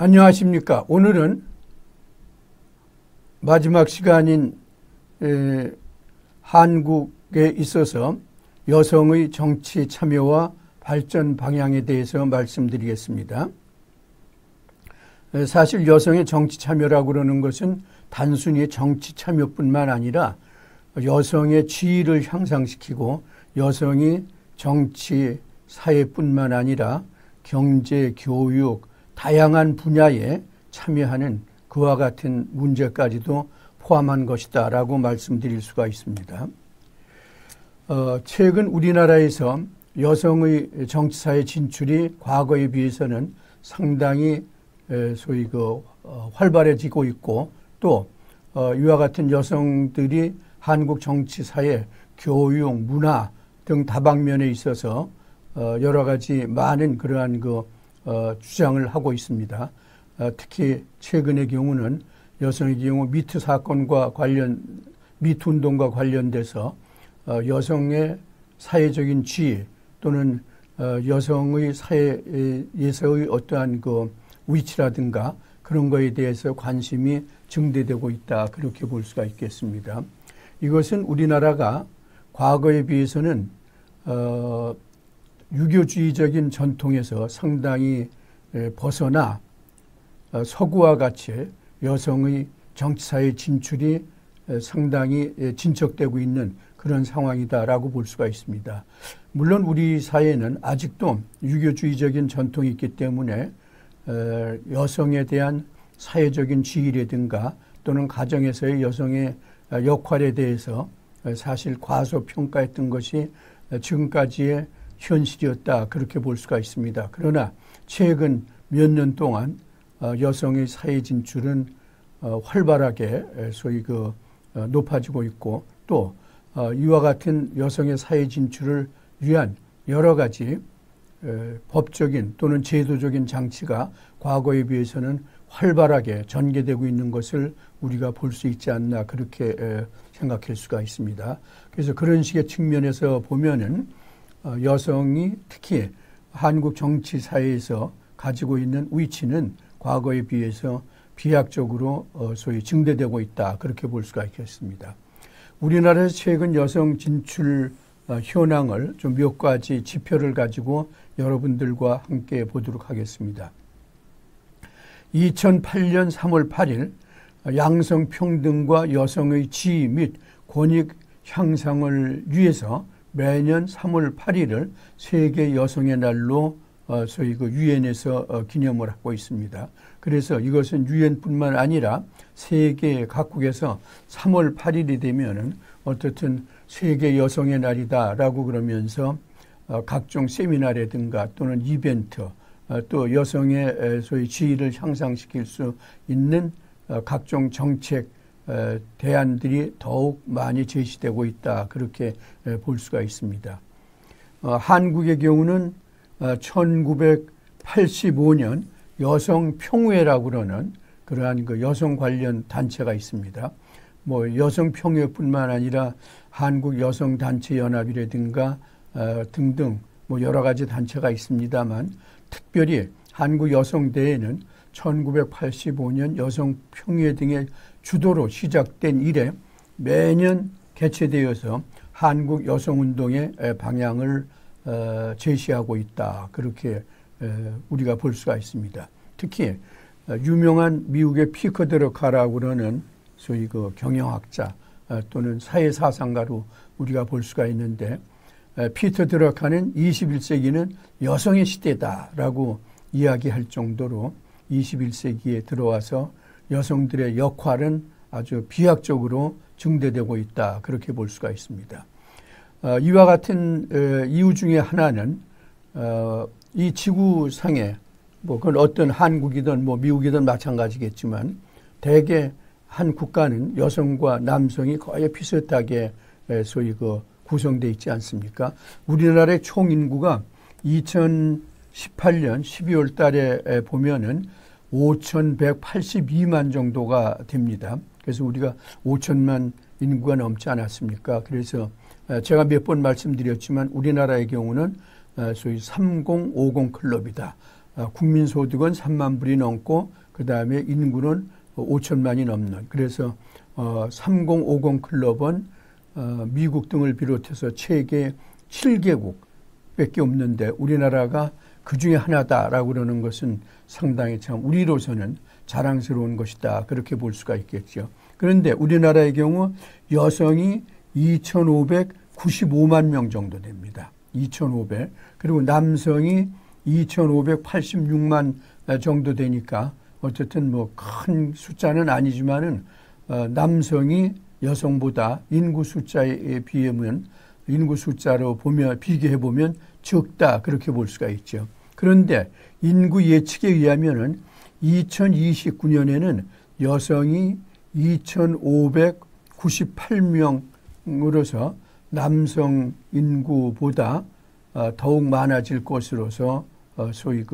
안녕하십니까. 오늘은 마지막 시간인 한국에 있어서 여성의 정치 참여와 발전 방향에 대해서 말씀드리겠습니다. 사실 여성의 정치 참여라고 그러는 것은 단순히 정치 참여뿐만 아니라 여성의 지위를 향상시키고 여성이 정치, 사회뿐만 아니라 경제, 교육, 다양한 분야에 참여하는 그와 같은 문제까지도 포함한 것이다 라고 말씀드릴 수가 있습니다. 최근 우리나라에서 여성의 정치사회 진출이 과거에 비해서는 상당히 소위 활발해지고 있고 또 이와 같은 여성들이 한국 정치사회, 교육, 문화 등 다방면에 있어서 여러 가지 많은 그러한 주장을 하고 있습니다. 특히 최근의 경우는 여성의 경우 미투 사건과 미투 운동과 관련돼서 여성의 사회적인 지위 또는 여성의 사회에서의 어떠한 위치라든가 그런 거에 대해서 관심이 증대되고 있다. 그렇게 볼 수가 있겠습니다. 이것은 우리나라가 과거에 비해서는 유교주의적인 전통에서 상당히 벗어나 서구와 같이 여성의 정치사회 진출이 상당히 진척되고 있는 그런 상황이다라고 볼 수가 있습니다. 물론 우리 사회는 아직도 유교주의적인 전통이 있기 때문에 여성에 대한 사회적인 지위라든가 또는 가정에서의 여성의 역할에 대해서 사실 과소평가했던 것이 지금까지의 현실이었다 그렇게 볼 수가 있습니다. 그러나 최근 몇 년 동안 여성의 사회 진출은 활발하게 소위 높아지고 있고 또 이와 같은 여성의 사회 진출을 위한 여러 가지 법적인 또는 제도적인 장치가 과거에 비해서는 활발하게 전개되고 있는 것을 우리가 볼 수 있지 않나 그렇게 생각할 수가 있습니다. 그래서 그런 식의 측면에서 보면은 여성이 특히 한국 정치 사회에서 가지고 있는 위치는 과거에 비해서 비약적으로 소위 증대되고 있다 그렇게 볼 수가 있겠습니다. 우리나라에서 최근 여성 진출 현황을 좀 몇 가지 지표를 가지고 여러분들과 함께 보도록 하겠습니다. 2008년 3월 8일 양성평등과 여성의 지위 및 권익 향상을 위해서 매년 3월 8일을 세계 여성의 날로 소위 유엔에서 기념을 하고 있습니다. 그래서 이것은 유엔뿐만 아니라 세계 각국에서 3월 8일이 되면은 어떻든 세계 여성의 날이다라고 그러면서 각종 세미나라든가 또는 이벤트 또 여성의 소위 지위를 향상시킬 수 있는 각종 정책 대안들이 더욱 많이 제시되고 있다 그렇게 볼 수가 있습니다. 한국의 경우는 1985년 여성평회라고 그러는 그러한 여성 관련 단체가 있습니다. 여성평회뿐만 아니라 한국여성단체연합이라든가 등등 여러 가지 단체가 있습니다만 특별히 한국여성대회는 1985년 여성평회 등의 주도로 시작된 이래 매년 개최되어서 한국 여성운동의 방향을 제시하고 있다. 그렇게 우리가 볼 수가 있습니다. 특히 유명한 미국의 피커 드러카라고 그러는 소위 경영학자 또는 사회사상가로 우리가 볼 수가 있는데 피터 드러카는 21세기는 여성의 시대다라고 이야기할 정도로 21세기에 들어와서 여성들의 역할은 아주 비약적으로 증대되고 있다. 그렇게 볼 수가 있습니다. 이와 같은 이유 중에 하나는 이 지구상에 그건 어떤 한국이든 미국이든 마찬가지겠지만 대개 한 국가는 여성과 남성이 거의 비슷하게 소위 구성되어 있지 않습니까? 우리나라의 총 인구가 2018년 12월 달에 보면은 5,182만 정도가 됩니다. 그래서 우리가 5천만 인구가 넘지 않았습니까? 그래서 제가 몇 번 말씀드렸지만 우리나라의 경우는 소위 3050 클럽이다. 국민 소득은 3만 불이 넘고 그 다음에 인구는 5천만이 넘는, 그래서 3050 클럽은 미국 등을 비롯해서 세계 7개국밖에 없는데 우리나라가 그 중에 하나다라고 그러는 것은 상당히 참 우리로서는 자랑스러운 것이다, 그렇게 볼 수가 있겠죠. 그런데 우리나라의 경우 여성이 2,595만 명 정도 됩니다. 2,500. 그리고 남성이 2,586만 정도 되니까 어쨌든 뭐 큰 숫자는 아니지만은 남성이 여성보다 인구 숫자에 비하면 인구 숫자로 보면 비교해 보면 적다, 그렇게 볼 수가 있죠. 그런데 인구 예측에 의하면은 2029년에는 여성이 2,598명으로서 남성 인구보다 더욱 많아질 것으로서 소위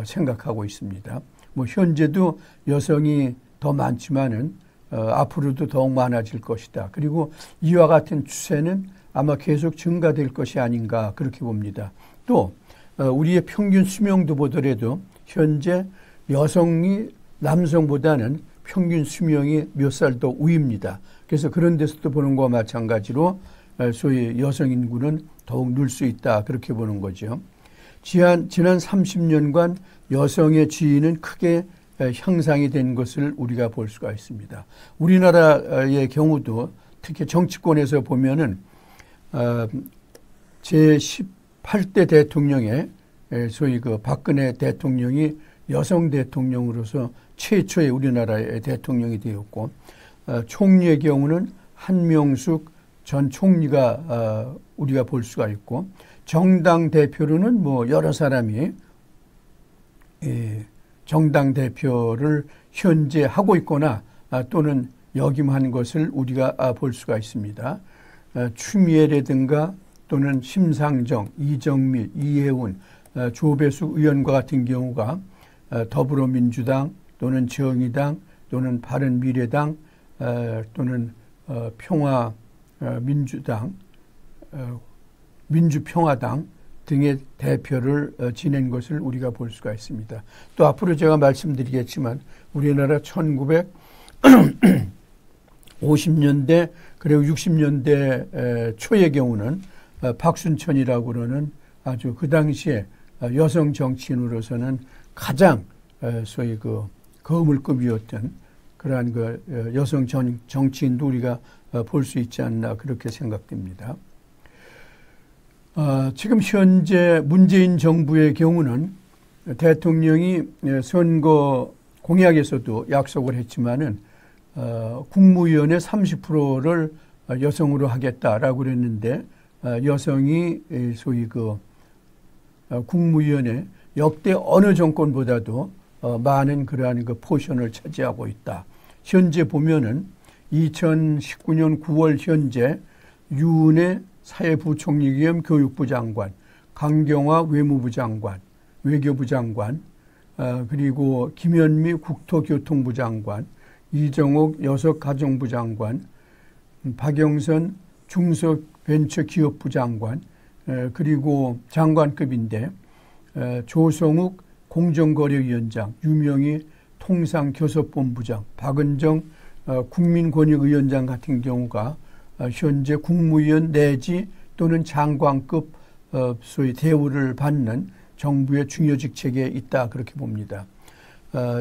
생각하고 있습니다. 뭐 현재도 여성이 더 많지만은 앞으로도 더욱 많아질 것이다. 그리고 이와 같은 추세는 아마 계속 증가될 것이 아닌가, 그렇게 봅니다. 또 우리의 평균 수명도 보더라도 현재 여성이 남성보다는 평균 수명이 몇 살 더 우입니다. 그래서 그런 데서도 보는 것과 마찬가지로 소위 여성 인구는 더욱 늘 수 있다, 그렇게 보는 거죠. 지난 30년간 여성의 지위는 크게 향상이 된 것을 우리가 볼 수가 있습니다. 우리나라의 경우도 특히 정치권에서 보면은 제18대 대통령의 소위 박근혜 대통령이 여성 대통령으로서 최초의 우리나라의 대통령이 되었고, 총리의 경우는 한명숙 전 총리가 우리가 볼 수가 있고, 정당 대표로는 뭐 여러 사람이 정당 대표를 현재 하고 있거나 또는 역임한 것을 우리가 볼 수가 있습니다. 추미애라든가 또는 심상정, 이정미, 이혜훈, 조배숙 의원과 같은 경우가 더불어민주당 또는 정의당 또는 바른미래당 또는 평화민주당, 민주평화당 등의 대표를 지낸 것을 우리가 볼 수가 있습니다. 또 앞으로 제가 말씀드리겠지만 우리나라 1950년대 그리고 60년대 초의 경우는 박순천이라고 그러는 아주 그 당시에 여성 정치인으로서는 가장 소위 거물급이었던 그러한 여성 정치인도 우리가 볼 수 있지 않나, 그렇게 생각됩니다. 지금 현재 문재인 정부의 경우는 대통령이 선거 공약에서도 약속을 했지만은 국무위원의 30%를 여성으로 하겠다라고 그랬는데 여성이 소위 국무위원회 역대 어느 정권보다도 많은 그러한 포션을 차지하고 있다. 현재 보면은 2019년 9월 현재 유은혜 사회부총리 겸 교육부 장관, 강경화 외무부 장관, 외교부 장관, 그리고 김현미 국토교통부 장관, 이정옥 여성가정부 장관, 박영선 중소벤처기업부 장관, 그리고 장관급인데 조성욱 공정거래위원장, 유명희 통상교섭본부장, 박은정 국민권익위원장 같은 경우가 현재 국무위원 내지 또는 장관급 소위 대우를 받는 정부의 중요 직책에 있다, 그렇게 봅니다.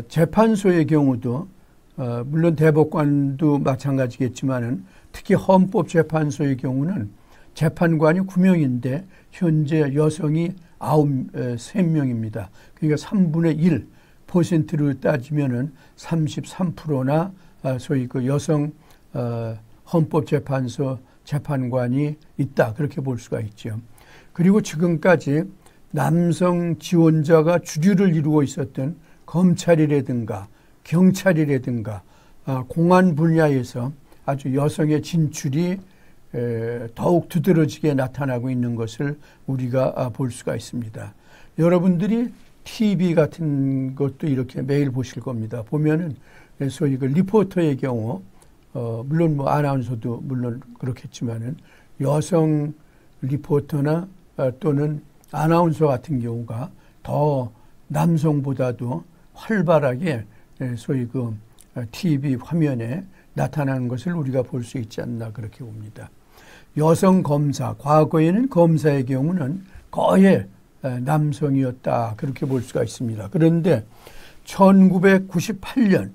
재판소의 경우도 물론 대법관도 마찬가지겠지만은 특히 헌법재판소의 경우는 재판관이 9명인데 현재 여성이 3명입니다. 그러니까 3분의 1%로 따지면은 33%나 소위 여성 헌법재판소 재판관이 있다, 그렇게 볼 수가 있죠. 그리고 지금까지 남성 지원자가 주류를 이루고 있었던 검찰이라든가 경찰이라든가 공안 분야에서 아주 여성의 진출이 더욱 두드러지게 나타나고 있는 것을 우리가 볼 수가 있습니다. 여러분들이 TV 같은 것도 이렇게 매일 보실 겁니다. 보면은 소위 리포터의 경우 물론 뭐 아나운서도 물론 그렇겠지만은 여성 리포터나 또는 아나운서 같은 경우가 더 남성보다도 활발하게 소위 그 TV 화면에 나타나는 것을 우리가 볼 수 있지 않나 그렇게 봅니다. 여성 검사, 과거에는 검사의 경우는 거의 남성이었다 그렇게 볼 수가 있습니다. 그런데 1998년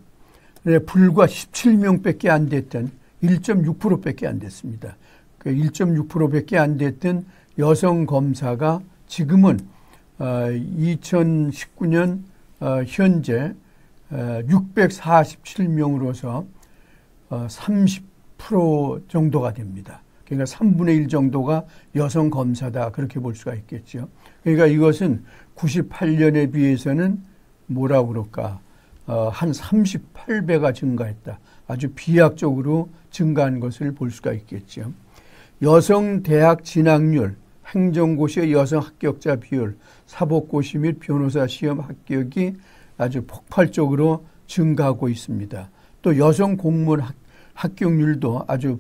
불과 17명밖에 안 됐던 1.6%밖에 안 됐습니다. 그 1.6%밖에 안 됐던 여성 검사가 지금은 2019년 현재 647명으로서 30% 정도가 됩니다. 그러니까 3분의 1 정도가 여성 검사다 그렇게 볼 수가 있겠죠. 그러니까 이것은 98년에 비해서는 뭐라고 그럴까 한 38배가 증가했다. 아주 비약적으로 증가한 것을 볼 수가 있겠죠. 여성 대학 진학률, 행정고시의 여성 합격자 비율, 사법고시 및 변호사 시험 합격이 아주 폭발적으로 증가하고 있습니다. 또 여성 공무원 합격률도 아주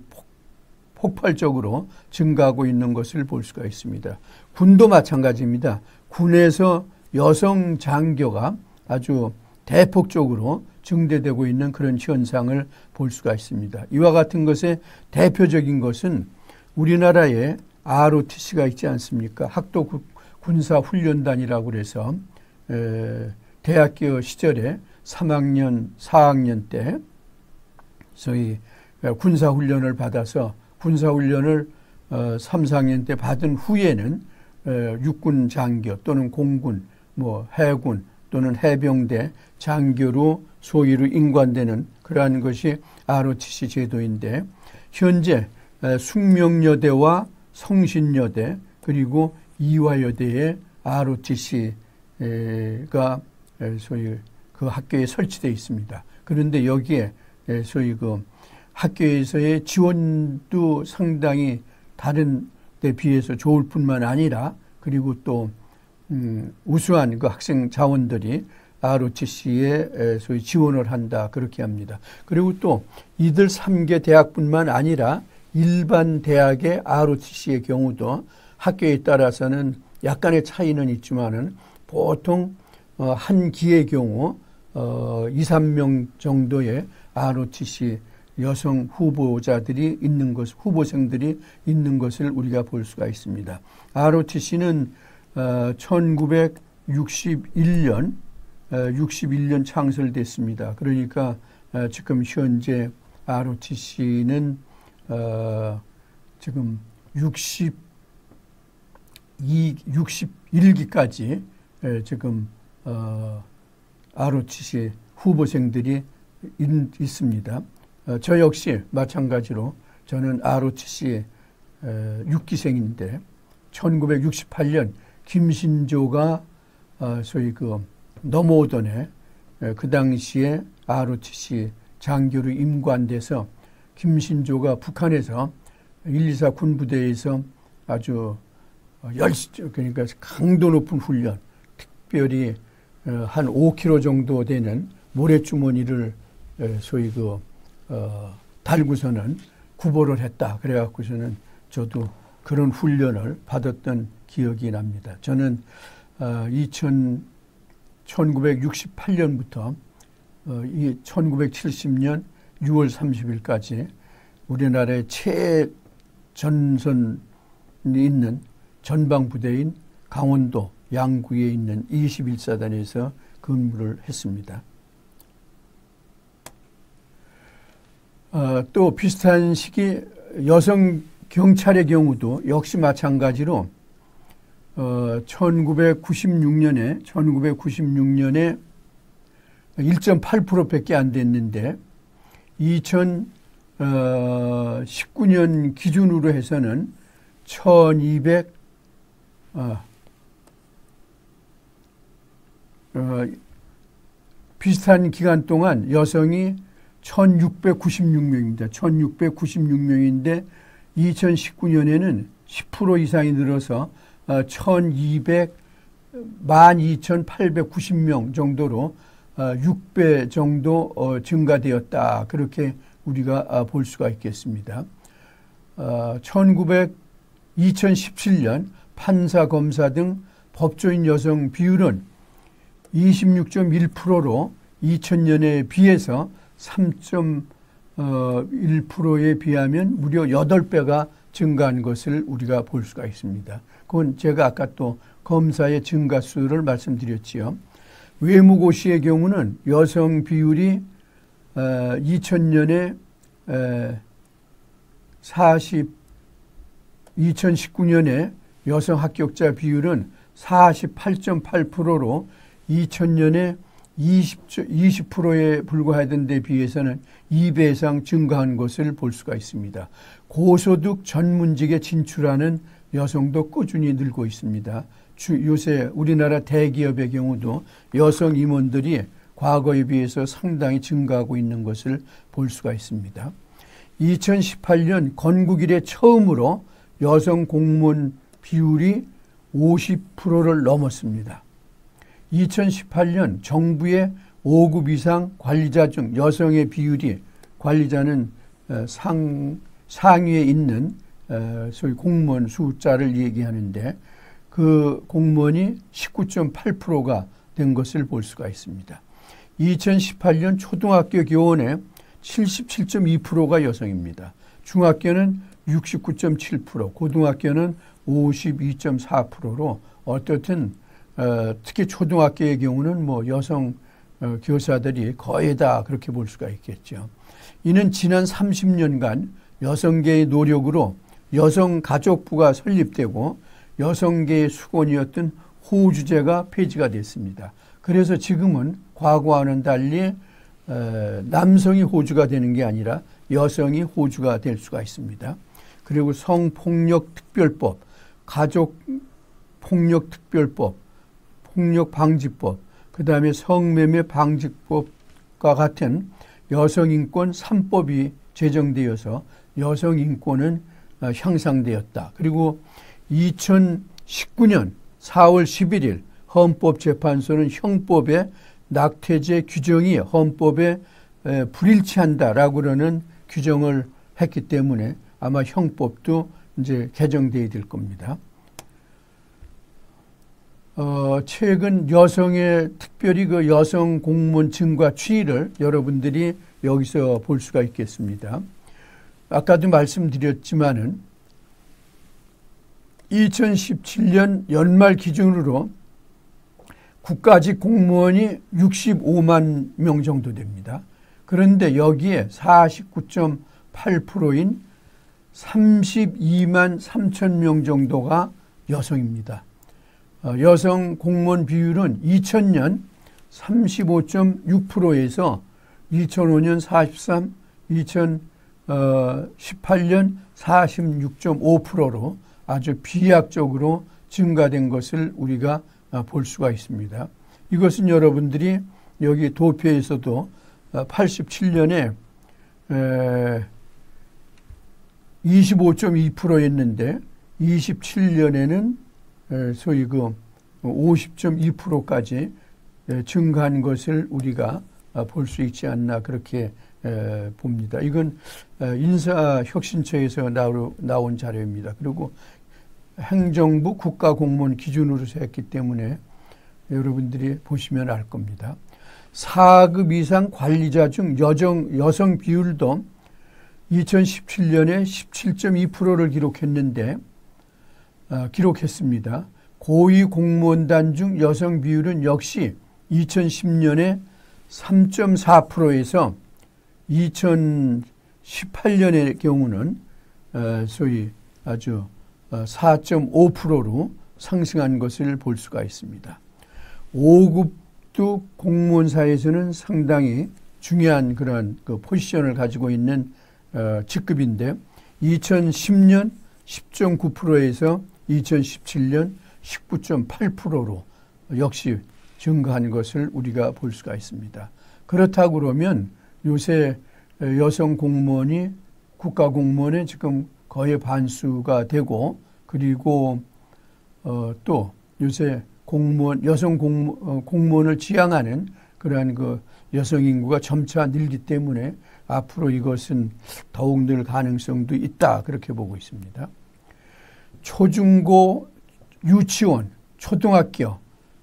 폭발적으로 증가하고 있는 것을 볼 수가 있습니다. 군도 마찬가지입니다. 군에서 여성 장교가 아주 대폭적으로 증대되고 있는 그런 현상을 볼 수가 있습니다. 이와 같은 것의 대표적인 것은 우리나라에 ROTC가 있지 않습니까? 학도 군사훈련단이라고 해서 대학교 시절에 3학년, 4학년 때 소위 군사훈련을 받아서 군사훈련을 3, 4학년 때 받은 후에는 육군 장교 또는 공군, 해군 또는 해병대 장교로 소위로 임관되는 그러한 것이 ROTC 제도인데 현재 숙명여대와 성신여대 그리고 이화여대에 ROTC가 소위 그 학교에 설치되어 있습니다. 그런데 여기에 소위 그 학교에서의 지원도 상당히 다른 데 비해서 좋을 뿐만 아니라 그리고 또 우수한 그 학생 자원들이 ROTC에 소위 지원을 한다 그렇게 합니다. 그리고 또 이들 3개 대학뿐만 아니라 일반 대학의 ROTC의 경우도 학교에 따라서는 약간의 차이는 있지만은 보통 한 기의 경우 2, 3명 정도의 ROTC 여성 후보자들이 있는 것, 후보생들이 있는 것을 우리가 볼 수가 있습니다. ROTC는 1961년 창설됐습니다. 그러니까 지금 현재 ROTC는 지금 61기까지 지금 ROTC 후보생들이 있습니다. 저 역시 마찬가지로 저는 ROTC 6기생인데 1968년 김신조가 소위 그 넘어오던 그 당시에 ROTC 장교로 임관돼서 김신조가 북한에서 124 군부대에서 아주 그러니까 강도 높은 훈련, 특별히 한 5kg 정도 되는 모래주머니를 소위 달고서는 구보를 했다. 그래갖고서는 저도 그런 훈련을 받았던 기억이 납니다. 저는 1968년부터 1970년 6월 30일까지 우리나라의 최전선이 있는 전방부대인 강원도 양구에 있는 21사단에서 근무를 했습니다. 또 비슷한 시기 여성 경찰의 경우도 역시 마찬가지로 1996년에 1.8%밖에 안 됐는데 2019년 기준으로 해서는 비슷한 기간 동안 여성이 1696명입니다. 1696명인데 2019년에는 10% 이상이 늘어서 12,890명 정도로 6배 정도 증가되었다. 그렇게 우리가 볼 수가 있겠습니다. 2017년 판사, 검사 등 법조인 여성 비율은 26.1%로 2000년에 비해서 3.1%에 비하면 무려 8배가 증가한 것을 우리가 볼 수가 있습니다. 그건 제가 아까 또 검사의 증가수를 말씀드렸지요. 외무고시의 경우는 여성 비율이 2000년에 2019년에 여성 합격자 비율은 48.8%로 2000년에 20%에 불과하던 데 비해서는 2배 이상 증가한 것을 볼 수가 있습니다. 고소득 전문직에 진출하는 여성도 꾸준히 늘고 있습니다. 요새 우리나라 대기업의 경우도 여성 임원들이 과거에 비해서 상당히 증가하고 있는 것을 볼 수가 있습니다. 2018년 건국 이래 처음으로 여성 공무원 비율이 50%를 넘었습니다. 2018년 정부의 5급 이상 관리자 중 여성의 비율이, 관리자는 상위에 있는 소위 공무원 숫자를 얘기하는데, 그 공무원이 19.8%가 된 것을 볼 수가 있습니다. 2018년 초등학교 교원의 77.2%가 여성입니다. 중학교는 69.7%, 고등학교는 52.4%로 어떻든 특히 초등학교의 경우는 뭐 여성 교사들이 거의 다 그렇게 볼 수가 있겠죠. 이는 지난 30년간 여성계의 노력으로 여성가족부가 설립되고 여성계의 수건이었던 호주제가 폐지가 됐습니다. 그래서 지금은 과거와는 달리 남성이 호주가 되는 게 아니라 여성이 호주가 될 수가 있습니다. 그리고 성폭력특별법, 가족폭력특별법, 폭력방지법, 그 다음에 성매매 방지법과 같은 여성인권 3법이 제정되어서 여성인권은 향상되었다. 그리고 2019년 4월 11일 헌법재판소는 형법의 낙태죄 규정이 헌법에 불일치한다라고 그러는 규정을 했기 때문에 아마 형법도 이제 개정돼야 될 겁니다. 최근 여성의, 특별히 그 여성 공무원 증가 추이를 여러분들이 여기서 볼 수가 있겠습니다. 아까도 말씀드렸지만은 2017년 연말 기준으로 국가직 공무원이 65만 명 정도 됩니다. 그런데 여기에 49.8%인 32만 3천 명 정도가 여성입니다. 여성 공무원 비율은 2000년 35.6%에서 2005년 43, 2018년 46.5%로 아주 비약적으로 증가된 것을 우리가 볼 수가 있습니다. 이것은 여러분들이 여기 도표에서도 87년에 25.2%였는데 27년에는 소위 그 50.2%까지 증가한 것을 우리가 볼 수 있지 않나 그렇게 봅니다. 이건 인사혁신처에서 나온 자료입니다. 그리고 행정부 국가공무원 기준으로 했기 때문에 여러분들이 보시면 알 겁니다. 4급 이상 관리자 중 여성 비율도 2017년에 17.2%를 기록했습니다. 고위 공무원단 중 여성 비율은 역시 2010년에 3.4%에서 2018년의 경우는 소위 아주 4.5%로 상승한 것을 볼 수가 있습니다. 5급도 공무원사에서는 상당히 중요한 그런 그 포지션을 가지고 있는 직급인데 2010년 10.9%에서 2017년 19.8%로 역시 증가한 것을 우리가 볼 수가 있습니다. 그렇다고 그러면 요새 여성 공무원이 국가공무원의 지금 거의 반수가 되고, 그리고 또 요새 여성 공무원을 지향하는 그러한 그 여성 인구가 점차 늘기 때문에 앞으로 이것은 더욱 늘 가능성도 있다, 그렇게 보고 있습니다. 초중고, 유치원, 초등학교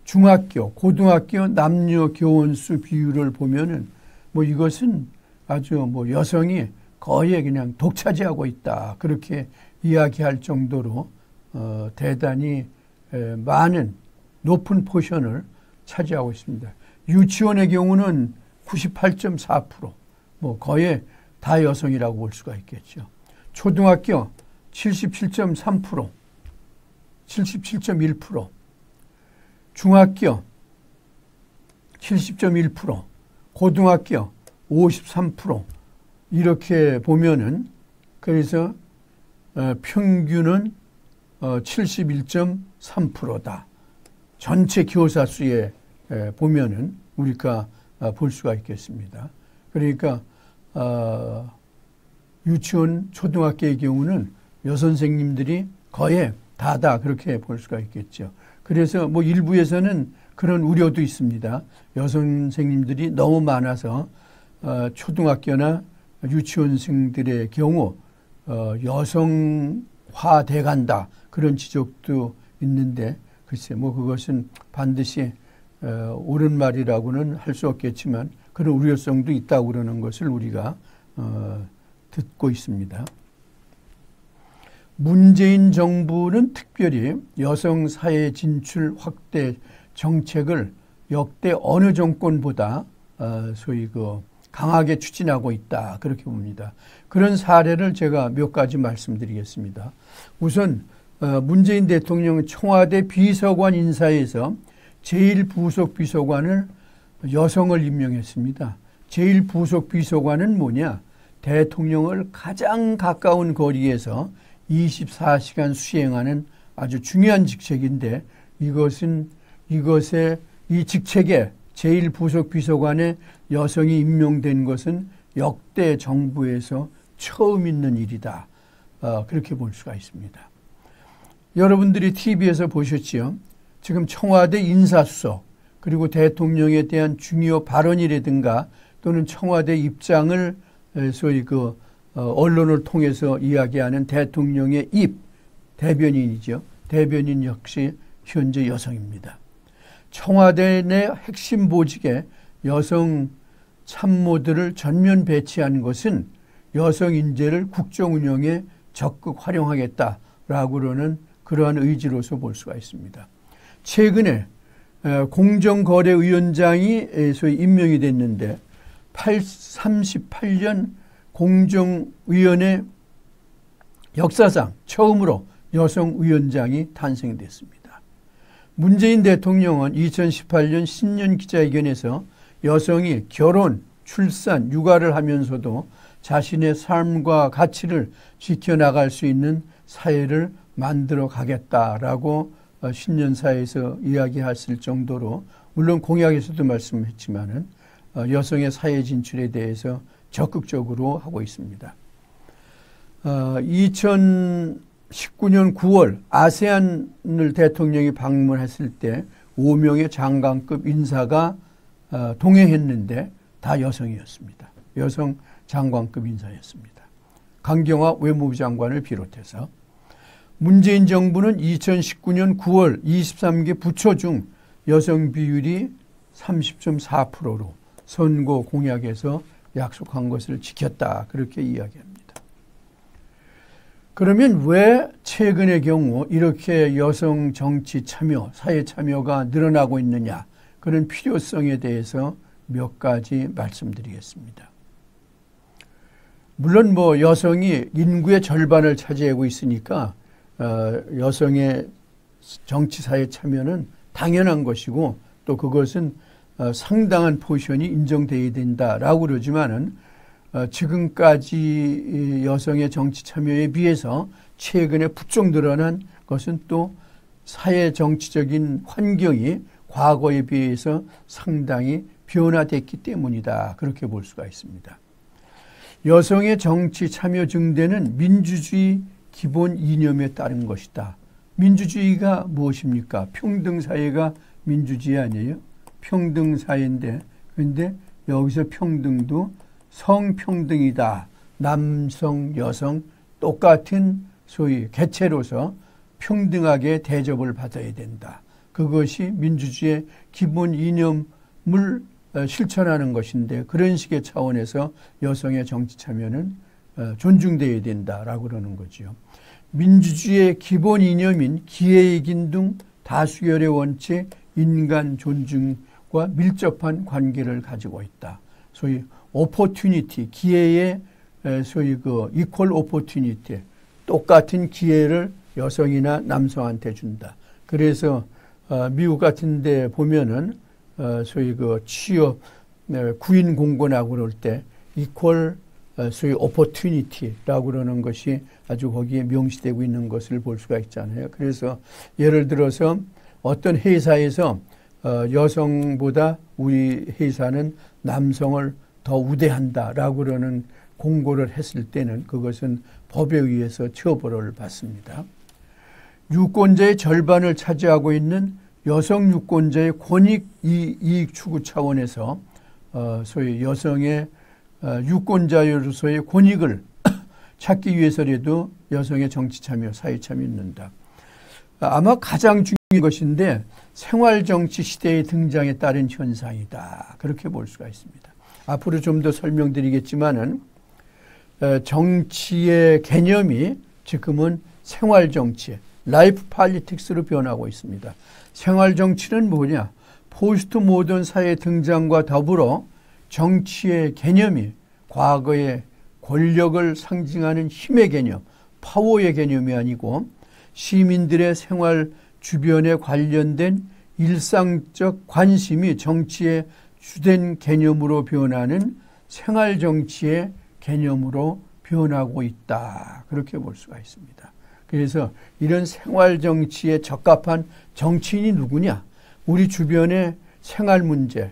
중학교, 고등학교 남녀 교원수 비율을 보면은 뭐 이것은 아주 뭐 여성이 거의 그냥 독차지하고 있다. 그렇게 이야기할 정도로 대단히 많은 높은 포션을 차지하고 있습니다. 유치원의 경우는 98.4%, 뭐 거의 다 여성이라고 볼 수가 있겠죠. 초등학교 77.3%, 77.1%, 중학교 70.1%, 고등학교 53%, 이렇게 보면은 그래서 평균은 71.3%다. 전체 교사 수에 보면은 우리가 볼 수가 있겠습니다. 그러니까 유치원, 초등학교의 경우는 여선생님들이 거의 다다 그렇게 볼 수가 있겠죠. 그래서 뭐 일부에서는 그런 우려도 있습니다. 여선생님들이 너무 많아서 초등학교나 유치원생들의 경우 여성화돼 간다 그런 지적도 있는데 글쎄 뭐 그것은 반드시 옳은 말이라고는 할 수 없겠지만 그런 우려성도 있다고 그러는 것을 우리가 듣고 있습니다. 문재인 정부는 특별히 여성 사회 진출 확대 정책을 역대 어느 정권보다 소위 강하게 추진하고 있다 그렇게 봅니다. 그런 사례를 제가 몇 가지 말씀드리겠습니다. 우선 문재인 대통령은 청와대 비서관 인사에서 제1부속비서관을 여성을 임명했습니다. 제1부속비서관은 뭐냐? 대통령을 가장 가까운 거리에서 24시간 수행하는 아주 중요한 직책인데 이것에 이 직책에 제1부속비서관에 여성이 임명된 것은 역대 정부에서 처음 있는 일이다. 그렇게 볼 수가 있습니다. 여러분들이 TV에서 보셨지요? 지금 청와대 인사수석 그리고 대통령에 대한 중요 발언이라든가 또는 청와대 입장을 소위 언론을 통해서 이야기하는 대통령의 대변인이죠. 대변인 역시 현재 여성입니다. 청와대 내 핵심 보직에 여성 참모들을 전면 배치한 것은 여성 인재를 국정 운영에 적극 활용하겠다라고는 그러한 의지로서 볼 수가 있습니다. 최근에 공정거래위원장이 소위 임명이 됐는데 38년 공정위원회 역사상 처음으로 여성 위원장이 탄생됐습니다. 문재인 대통령은 2018년 신년 기자회견에서 여성이 결혼, 출산, 육아를 하면서도 자신의 삶과 가치를 지켜나갈 수 있는 사회를 만들어 가겠다라고 신년사에서 이야기했을 정도로 물론 공약에서도 말씀했지만은 여성의 사회 진출에 대해서 적극적으로 하고 있습니다. 2019년 9월 아세안을 대통령이 방문했을 때 5명의 장관급 인사가 동행했는데 다 여성이었습니다. 여성 장관급 인사였습니다. 강경화 외무부 장관을 비롯해서 문재인 정부는 2019년 9월 23개 부처 중 여성 비율이 30.4%로 선거 공약에서 약속한 것을 지켰다 그렇게 이야기합니다. 그러면 왜 최근의 경우 이렇게 여성 정치 참여, 사회 참여가 늘어나고 있느냐 그런 필요성에 대해서 몇 가지 말씀드리겠습니다. 물론 뭐 여성이 인구의 절반을 차지하고 있으니까 여성의 정치 사회 참여는 당연한 것이고 또 그것은 상당한 포션이 인정되어야 된다라고 그러지만은 지금까지 여성의 정치 참여에 비해서 최근에 부쩍 늘어난 것은 또 사회 정치적인 환경이 과거에 비해서 상당히 변화됐기 때문이다. 그렇게 볼 수가 있습니다. 여성의 정치 참여 증대는 민주주의 기본 이념에 따른 것이다. 민주주의가 무엇입니까? 평등사회가 민주주의 아니에요? 평등사회인데 그런데 여기서 평등도 성평등이다. 남성, 여성 똑같은 소위 개체로서 평등하게 대접을 받아야 된다. 그것이 민주주의의 기본 이념을 실천하는 것인데 그런 식의 차원에서 여성의 정치 참여는 존중되어야 된다라고 그러는 거죠. 민주주의의 기본 이념인 기회이긴 등 다수결의 원칙, 인간 존중과 밀접한 관계를 가지고 있다. 소위 opportunity, 기회의 소위 그 equal opportunity, 똑같은 기회를 여성이나 남성한테 준다. 그래서 미국 같은 데 보면은 소위 그 취업 구인 공고라고 그럴 때 equal 소위 opportunity라고 그러는 것이 아주 거기에 명시되고 있는 것을 볼 수가 있잖아요. 그래서 예를 들어서 어떤 회사에서 여성보다 우리 회사는 남성을 더 우대한다라고 그러는 공고를 했을 때는 그것은 법에 의해서 처벌을 받습니다. 유권자의 절반을 차지하고 있는 여성 유권자의 권익 이익 추구 차원에서 소위 여성의 유권자로서의 권익을 찾기 위해서라도 여성의 정치 참여, 사회 참여를 넣는다. 아마 가장 중요한 것인데 생활정치 시대의 등장에 따른 현상이다. 그렇게 볼 수가 있습니다. 앞으로 좀 더 설명드리겠지만은 정치의 개념이 지금은 생활정치, 라이프 팔리틱스로 변하고 있습니다. 생활정치는 뭐냐? 포스트 모던 사회 등장과 더불어 정치의 개념이 과거의 권력을 상징하는 힘의 개념, 파워의 개념이 아니고 시민들의 생활 주변에 관련된 일상적 관심이 정치의 주된 개념으로 변하는 생활정치의 개념으로 변하고 있다. 그렇게 볼 수가 있습니다. 그래서 이런 생활정치에 적합한 정치인이 누구냐? 우리 주변의 생활 문제,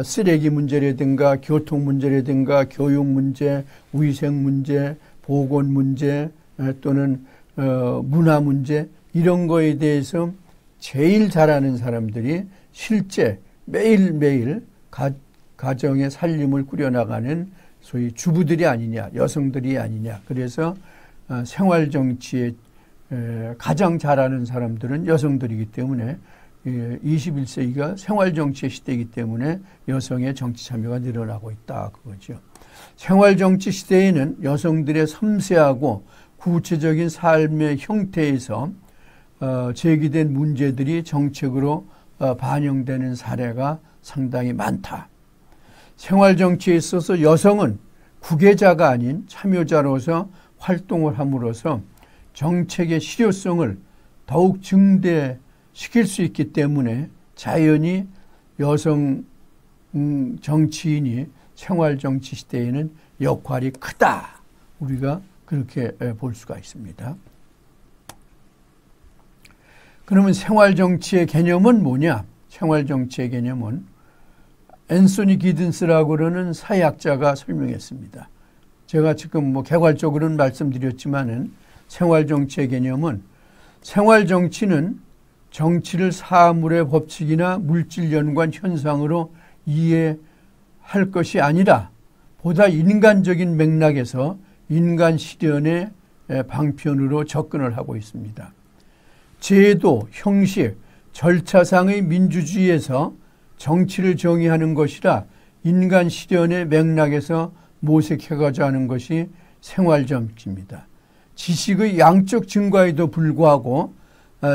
쓰레기 문제라든가 교통 문제라든가 교육 문제, 위생 문제, 보건 문제 또는 문화 문제 이런 거에 대해서 제일 잘하는 사람들이 실제 매일매일 가정의 살림을 꾸려나가는 소위 주부들이 아니냐, 여성들이 아니냐. 그래서 생활정치에 가장 잘하는 사람들은 여성들이기 때문에 21세기가 생활정치의 시대이기 때문에 여성의 정치 참여가 늘어나고 있다. 그거죠. 생활정치 시대에는 여성들의 섬세하고 구체적인 삶의 형태에서 제기된 문제들이 정책으로 반영되는 사례가 상당히 많다. 생활정치에 있어서 여성은 구계자가 아닌 참여자로서 활동을 함으로써 정책의 실효성을 더욱 증대시킬 수 있기 때문에 자연히 여성 정치인이 생활정치 시대에는 역할이 크다. 우리가 그렇게 볼 수가 있습니다. 그러면 생활정치의 개념은 뭐냐? 생활정치의 개념은 앤소니 기든스라고 그러는 사회학자가 설명했습니다. 제가 지금 개괄적으로는 말씀드렸지만은 생활정치의 개념은 생활정치는 정치를 사물의 법칙이나 물질 연관 현상으로 이해할 것이 아니라 보다 인간적인 맥락에서 인간 실현의 방편으로 접근을 하고 있습니다. 제도, 형식, 절차상의 민주주의에서 정치를 정의하는 것이라 인간 실현의 맥락에서 모색해가자 하는 것이 생활정치입니다. 지식의 양적 증가에도 불구하고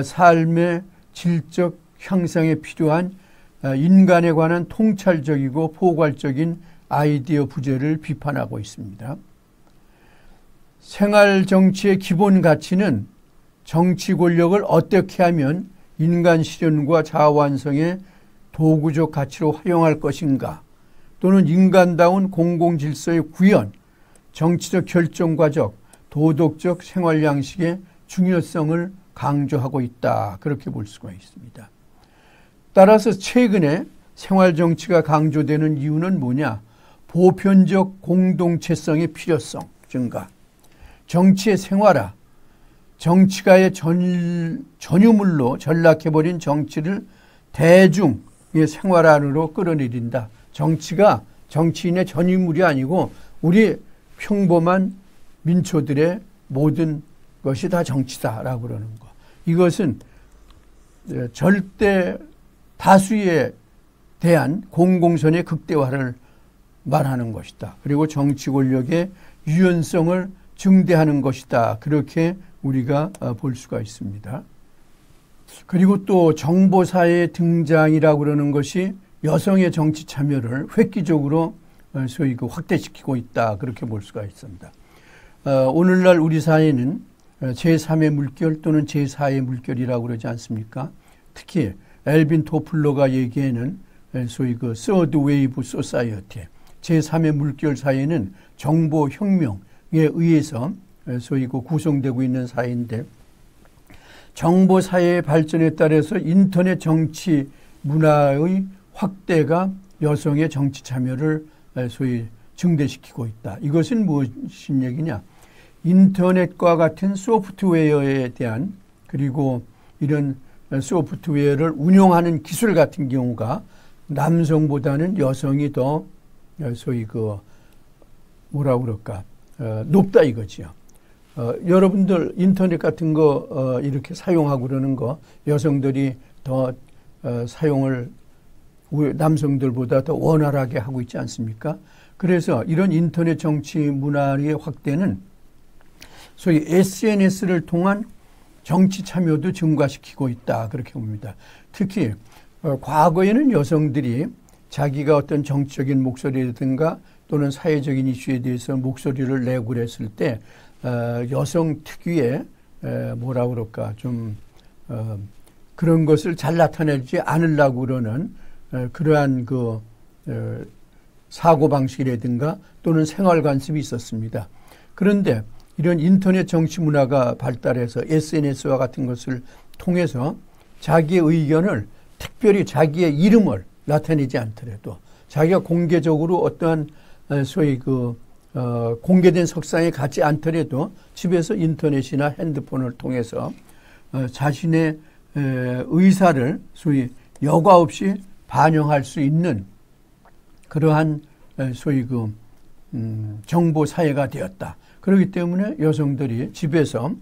삶의 질적 향상에 필요한 인간에 관한 통찰적이고 포괄적인 아이디어 부재를 비판하고 있습니다. 생활정치의 기본 가치는 정치 권력을 어떻게 하면 인간 실현과 자아완성의 도구적 가치로 활용할 것인가 또는 인간다운 공공질서의 구현, 정치적 결정 과정, 도덕적 생활 양식의 중요성을 강조하고 있다. 그렇게 볼 수가 있습니다. 따라서 최근에 생활정치가 강조되는 이유는 뭐냐? 보편적 공동체성의 필요성 증가, 정치의 생활화, 정치가의 전유물로 전락해버린 정치를 대중의 생활 안으로 끌어내린다. 정치가 정치인의 전유물이 아니고 우리 평범한 민초들의 모든 것이 다 정치다라고 그러는 거. 이것은 절대 다수에 대한 공공선의 극대화를 말하는 것이다. 그리고 정치 권력의 유연성을 증대하는 것이다. 그렇게 우리가 볼 수가 있습니다. 그리고 또 정보사회의 등장이라고 그러는 것이 여성의 정치 참여를 획기적으로 소위 확대시키고 있다. 그렇게 볼 수가 있습니다. 오늘날 우리 사회는 제3의 물결 또는 제4의 물결이라고 그러지 않습니까? 특히 엘빈 토플러가 얘기하는 소위 서드 웨이브 소사이어티, 제3의 물결 사회는 정보혁명에 의해서 소위 구성되고 있는 사회인데, 정보사회의 발전에 따라서 인터넷 정치 문화의 확대가 여성의 정치 참여를 소위 증대시키고 있다. 이것은 무엇인 얘기냐? 인터넷과 같은 소프트웨어에 대한, 그리고 이런 소프트웨어를 운용하는 기술 같은 경우가 남성보다는 여성이 더 소위 뭐라고 그럴까, 높다 이거지요. 여러분들 인터넷 같은 거 이렇게 사용하고 그러는 거 여성들이 더 사용을 남성들보다 더 원활하게 하고 있지 않습니까? 그래서 이런 인터넷 정치 문화의 확대는 소위 SNS를 통한 정치 참여도 증가시키고 있다. 그렇게 봅니다. 특히 과거에는 여성들이 자기가 어떤 정치적인 목소리라든가 또는 사회적인 이슈에 대해서 목소리를 내고 그랬을 때 여성 특유의 뭐라 그럴까 좀 그런 것을 잘 나타내지 않으려고 그러는 그러한 사고방식이라든가 또는 생활 관습이 있었습니다. 그런데 이런 인터넷 정치 문화가 발달해서 SNS와 같은 것을 통해서 자기의 의견을, 특별히 자기의 이름을 나타내지 않더라도 자기가 공개적으로 어떠한 소위 공개된 석상에 가지 않더라도 집에서 인터넷이나 핸드폰을 통해서 자신의 의사를 소위 여과 없이 반영할 수 있는 그러한 소위 정보 사회가 되었다. 그렇기 때문에 여성들이 집에서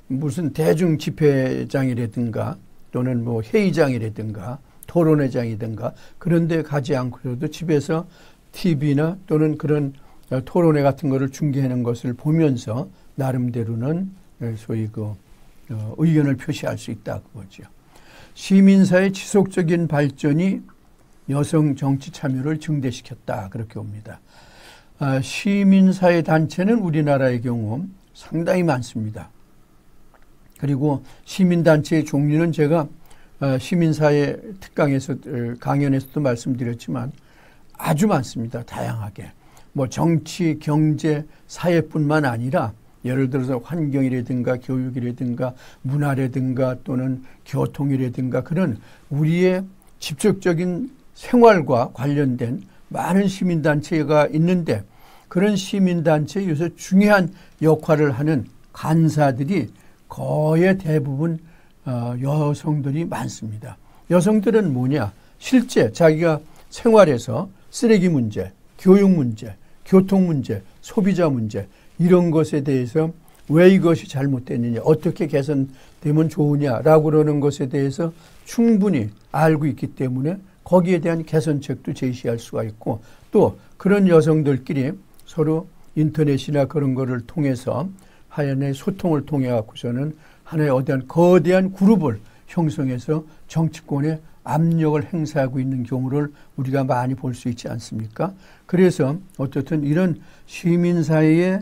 무슨 대중 집회장이라든가 또는 뭐 회의장이라든가 토론회장이든가 그런 데 가지 않고도 집에서 TV나 또는 그런 토론회 같은 거를 중계하는 것을 보면서 나름대로는 소위 의견을 표시할 수 있다 그거죠. 시민사회 지속적인 발전이 여성 정치 참여를 증대시켰다 그렇게 봅니다. 시민사회 단체는 우리나라의 경우 상당히 많습니다. 그리고 시민단체의 종류는 제가 시민사회 특강에서 강연에서도 말씀드렸지만 아주 많습니다. 다양하게. 뭐 정치, 경제, 사회뿐만 아니라 예를 들어서 환경이라든가 교육이라든가 문화라든가 또는 교통이라든가 그런 우리의 직접적인 생활과 관련된 많은 시민단체가 있는데 그런 시민단체에서 중요한 역할을 하는 간사들이 거의 대부분 여성들이 많습니다. 여성들은 뭐냐? 실제 자기가 생활에서 쓰레기 문제, 교육 문제, 교통 문제, 소비자 문제 이런 것에 대해서 왜 이것이 잘못됐느냐, 어떻게 개선되면 좋으냐라고 그러는 것에 대해서 충분히 알고 있기 때문에 거기에 대한 개선책도 제시할 수가 있고 또 그런 여성들끼리 서로 인터넷이나 그런 거를 통해서 하나의 소통을 통해 갖고서는 하나의 어떠한 거대한 그룹을 형성해서 정치권에 압력을 행사하고 있는 경우를 우리가 많이 볼 수 있지 않습니까? 그래서 어쨌든 이런 시민사회의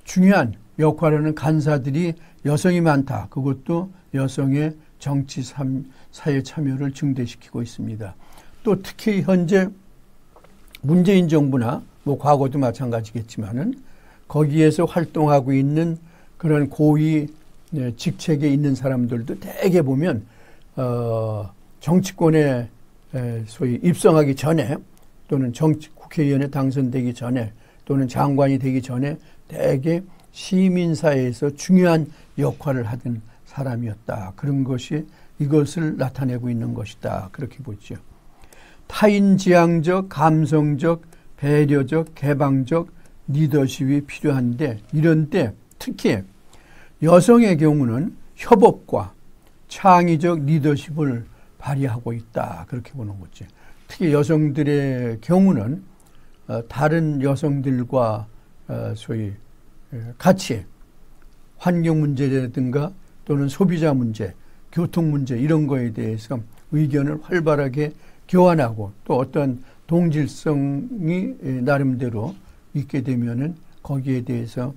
중요한 역할을 하는 간사들이 여성이 많다. 그것도 여성의 정치 사회 참여를 증대시키고 있습니다. 또 특히 현재 문재인 정부나 뭐 과거도 마찬가지겠지만은 거기에서 활동하고 있는 그런 고위 직책에 있는 사람들도 대개 보면 정치권에 소위 입성하기 전에 또는 국회의원에 당선되기 전에 또는 장관이 되기 전에 대개 시민사회에서 중요한 역할을 하던 사람이었다. 그런 것이 이것을 나타내고 있는 것이다. 그렇게 보죠. 타인지향적, 감성적, 배려적, 개방적 리더십이 필요한데 이런 때 특히 여성의 경우는 협업과 창의적 리더십을 발휘하고 있다. 그렇게 보는 거죠. 특히 여성들의 경우는 다른 여성들과 소위 같이 환경 문제라든가 또는 소비자 문제, 교통 문제 이런 거에 대해서 의견을 활발하게 교환하고 또 어떤 동질성이 나름대로 있게 되면은 거기에 대해서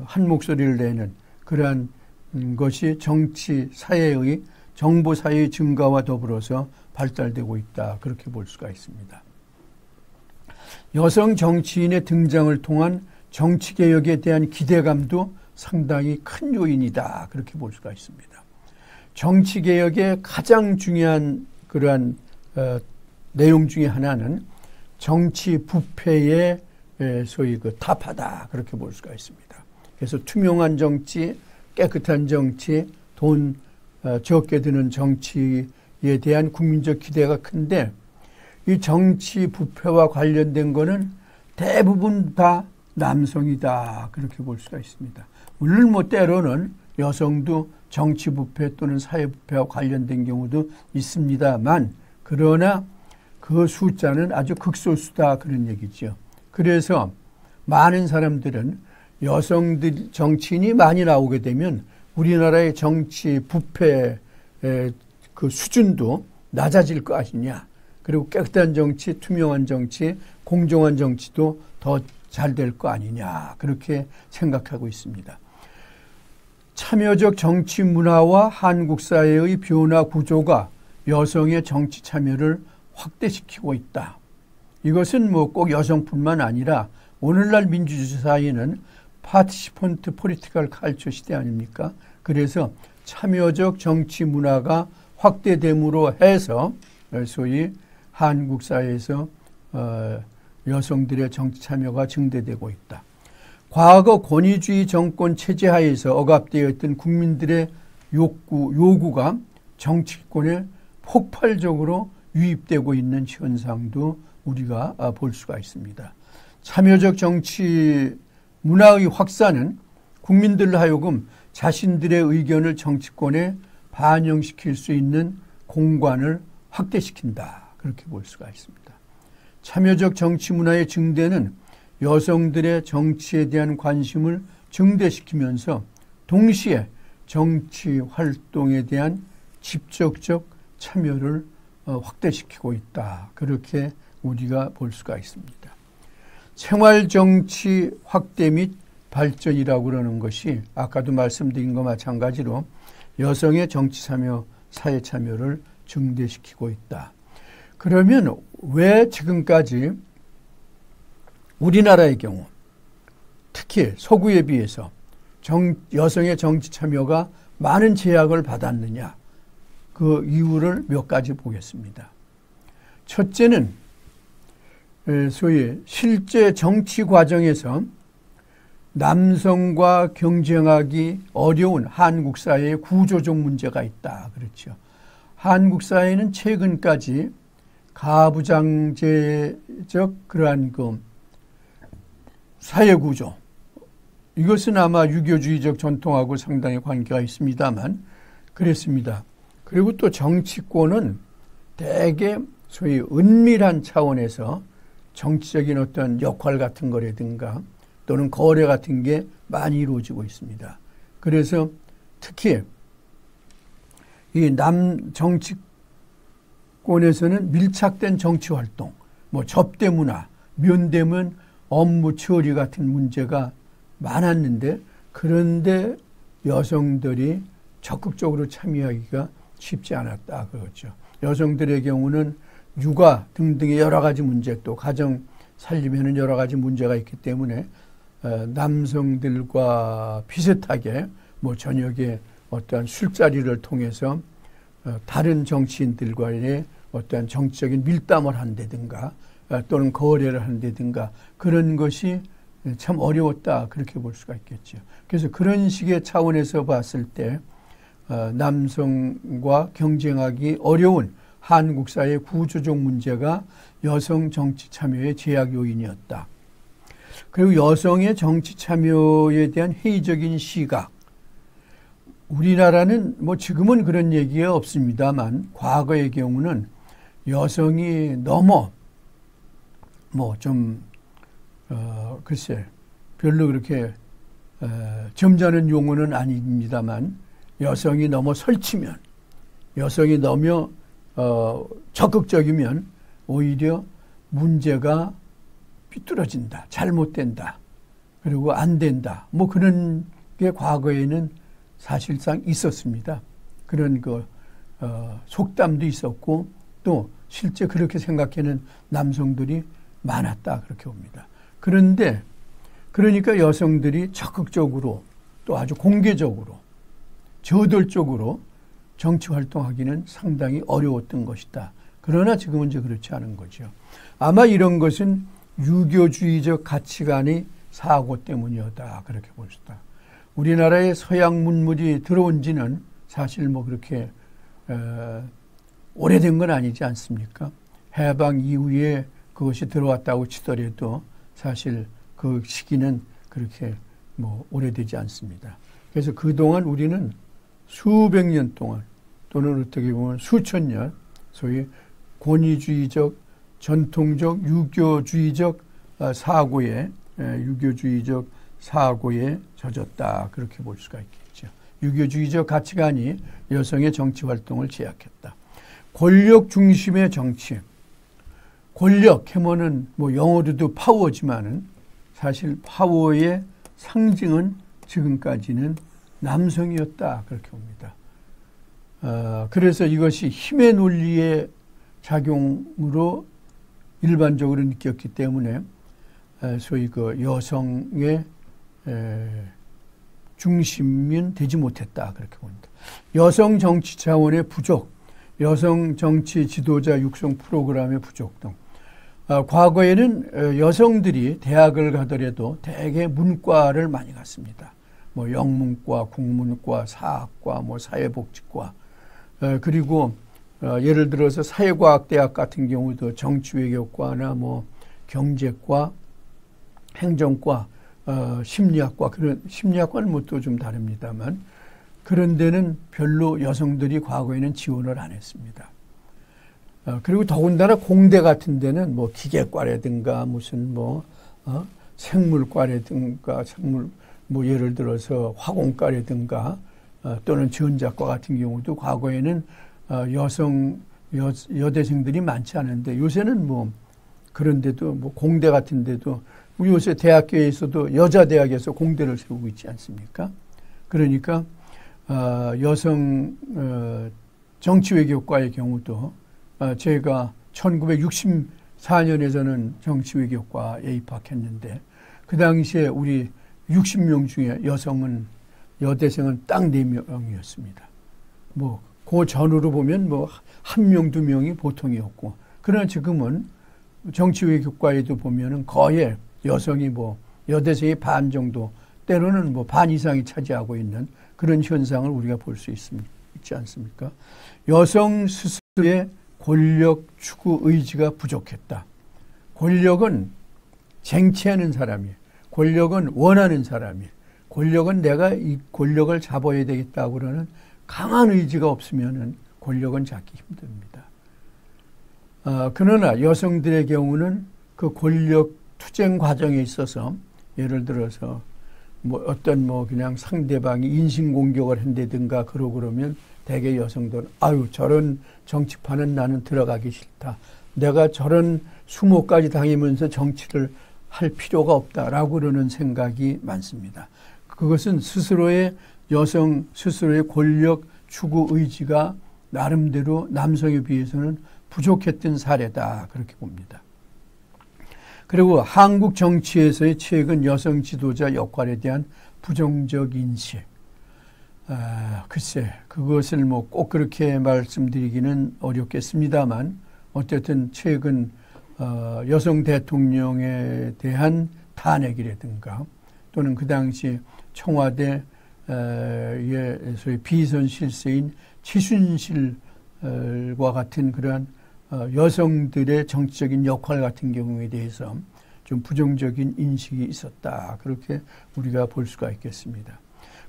한 목소리를 내는 그러한 것이 정치 사회의 정보 사회의 증가와 더불어서 발달되고 있다. 그렇게 볼 수가 있습니다. 여성 정치인의 등장을 통한 정치개혁에 대한 기대감도 상당히 큰 요인이다. 그렇게 볼 수가 있습니다. 정치개혁의 가장 중요한 그러한 내용 중에 하나는 정치 부패의 소위 그 타파다. 그렇게 볼 수가 있습니다. 그래서 투명한 정치, 깨끗한 정치, 돈 적게 드는 정치에 대한 국민적 기대가 큰데 이 정치 부패와 관련된 거는 대부분 다 남성이다. 그렇게 볼 수가 있습니다. 물론 뭐 때로는 여성도 정치 부패 또는 사회 부패와 관련된 경우도 있습니다만 그러나 그 숫자는 아주 극소수다 그런 얘기죠. 그래서 많은 사람들은 여성들 정치인이 많이 나오게 되면 우리나라의 정치 부패 그 수준도 낮아질 거 아니냐. 그리고 깨끗한 정치, 투명한 정치, 공정한 정치도 더 잘 될 거 아니냐. 그렇게 생각하고 있습니다. 참여적 정치 문화와 한국 사회의 변화 구조가 여성의 정치 참여를 확대시키고 있다. 이것은 뭐 꼭 여성뿐만 아니라 오늘날 민주주의 사회는 파티시펀트 포리티컬 칼처 시대 아닙니까? 그래서 참여적 정치 문화가 확대됨으로 해서 소위 한국 사회에서 여성들의 정치 참여가 증대되고 있다. 과거 권위주의 정권 체제 하에서 억압되어 있던 국민들의 요구가 정치권에 폭발적으로 유입되고 있는 현상도 우리가 볼 수가 있습니다. 참여적 정치 문화의 확산은 국민들로 하여금 자신들의 의견을 정치권에 반영시킬 수 있는 공간을 확대시킨다. 그렇게 볼 수가 있습니다. 참여적 정치 문화의 증대는 여성들의 정치에 대한 관심을 증대시키면서 동시에 정치 활동에 대한 직접적 참여를 확대시키고 있다. 그렇게 우리가 볼 수가 있습니다. 생활정치 확대 및 발전이라고 그러는 것이 아까도 말씀드린 것과 마찬가지로 여성의 정치 참여, 사회 참여를 증대시키고 있다. 그러면 왜 지금까지 우리나라의 경우 특히 서구에 비해서 여성의 정치 참여가 많은 제약을 받았느냐. 그 이유를 몇 가지 보겠습니다. 첫째는 소위 실제 정치 과정에서 남성과 경쟁하기 어려운 한국 사회의 구조적 문제가 있다. 그렇죠. 한국 사회는 최근까지 가부장제적 그러한 그 사회 구조, 이것은 아마 유교주의적 전통하고 상당히 관계가 있습니다만 그랬습니다. 그리고 또 정치권은 대개 소위 은밀한 차원에서 정치적인 어떤 역할 같은 거라든가 또는 거래 같은 게 많이 이루어지고 있습니다. 그래서 특히 이 정치권에서는 밀착된 정치 활동, 뭐 접대 문화, 면대면 업무 처리 같은 문제가 많았는데 그런데 여성들이 적극적으로 참여하기가 쉽지 않았다 그렇죠. 여성들의 경우는 육아 등등의 여러 가지 문제 또 가정 살림에는 여러 가지 문제가 있기 때문에 남성들과 비슷하게 뭐 저녁에 어떠한 술자리를 통해서 다른 정치인들과의 어떠한 정치적인 밀담을 한다든가 또는 거래를 한다든가 그런 것이 참 어려웠다 그렇게 볼 수가 있겠죠. 그래서 그런 식의 차원에서 봤을 때 남성과 경쟁하기 어려운 한국 사회의 구조적 문제가 여성 정치 참여의 제약 요인이었다. 그리고 여성의 정치 참여에 대한 회의적인 시각, 우리나라는 뭐 지금은 그런 얘기가 없습니다만 과거의 경우는 여성이 너무 뭐 좀 글쎄 별로 그렇게 점잖은 용어는 아닙니다만 여성이 너무 설치면 여성이 너무 적극적이면 오히려 문제가 삐뚤어진다, 잘못된다, 그리고 안 된다. 뭐 그런 게 과거에는 사실상 있었습니다. 그런 속담도 있었고 또 실제 그렇게 생각하는 남성들이 많았다 그렇게 봅니다. 그런데 그러니까 여성들이 적극적으로 또 아주 공개적으로 저돌적으로 정치 활동하기는 상당히 어려웠던 것이다. 그러나 지금은 이제 그렇지 않은 거죠. 아마 이런 것은 유교주의적 가치관의 사고 때문이었다 그렇게 볼 수 있다. 우리나라에 서양 문물이 들어온 지는 사실 뭐 그렇게 오래된 건 아니지 않습니까? 해방 이후에 그것이 들어왔다고 치더라도 사실 그 시기는 그렇게 뭐 오래되지 않습니다. 그래서 그동안 우리는 수백 년 동안 또는 어떻게 보면 수천 년 소위 권위주의적 전통적 유교주의적 사고에 젖었다 그렇게 볼 수가 있겠죠. 유교주의적 가치관이 여성의 정치 활동을 제약했다. 권력 중심의 정치. 권력 하면은 뭐 영어로도 파워지만은 사실 파워의 상징은 지금까지는 남성이었다 그렇게 봅니다. 그래서 이것이 힘의 논리의 작용으로 일반적으로 느꼈기 때문에 소위 그 여성의 중심은 되지 못했다 그렇게 봅니다. 여성 정치 차원의 부족, 여성 정치 지도자 육성 프로그램의 부족 등 과거에는 여성들이 대학을 가더라도 대개 문과를 많이 갔습니다. 뭐 영문과, 국문과, 사학과, 뭐 사회복지과 그리고 예를 들어서 사회과학대학 같은 경우도 정치외교과나 뭐 경제과, 행정과, 심리학과 그런 심리학과는 뭐 또 좀 다릅니다만 그런 데는 별로 여성들이 과거에는 지원을 안 했습니다. 그리고 더군다나 공대 같은 데는 뭐 기계과라든가 무슨 뭐 생물과라든가 뭐 예를 들어서 화공과라든가 또는 전자과 같은 경우도 과거에는 여대생들이 많지 않은데 요새는 뭐 그런데도 뭐 공대 같은 데도 우리 요새 대학교에서도 여자대학에서 공대를 세우고 있지 않습니까? 그러니까 여성 정치외교과의 경우도 제가 1964년에 저는 정치외교과에 입학했는데 그 당시에 우리 60명 중에 여대생은 딱 4명이었습니다. 뭐 그 전후로 보면 뭐 1명, 2명이 보통이었고 그러나 지금은 정치외교과에도 보면은 거의 여성이 뭐 여대생의 반 정도 때로는 뭐 반 이상이 차지하고 있는 그런 현상을 우리가 볼 수 있지 않습니까? 여성 스스로의 권력 추구 의지가 부족했다. 권력은 쟁취하는 사람이에요. 권력은 원하는 사람이에요. 권력은 내가 이 권력을 잡아야 되겠다고 그러는 강한 의지가 없으면은 권력은 잡기 힘듭니다. 그러나 여성들의 경우는 그 권력 투쟁 과정에 있어서 예를 들어서 뭐 어떤 뭐 그냥 상대방이 인신공격을 한다든가 그러면 대개 여성들은 아유 저런 정치판은 나는 들어가기 싫다. 내가 저런 수모까지 당하면서 정치를 할 필요가 없다라고 그러는 생각이 많습니다. 그것은 여성 스스로의 권력 추구 의지가 나름대로 남성에 비해서는 부족했던 사례다 그렇게 봅니다. 그리고 한국 정치에서의 최근 여성 지도자 역할에 대한 부정적 인식. 글쎄 그것을 뭐 꼭 그렇게 말씀드리기는 어렵겠습니다만 어쨌든 최근 여성 대통령에 대한 탄핵이라든가 또는 그 당시 청와대의 소위 비선 실세인 최순실과 같은 그러한 여성들의 정치적인 역할 같은 경우에 대해서 좀 부정적인 인식이 있었다. 그렇게 우리가 볼 수가 있겠습니다.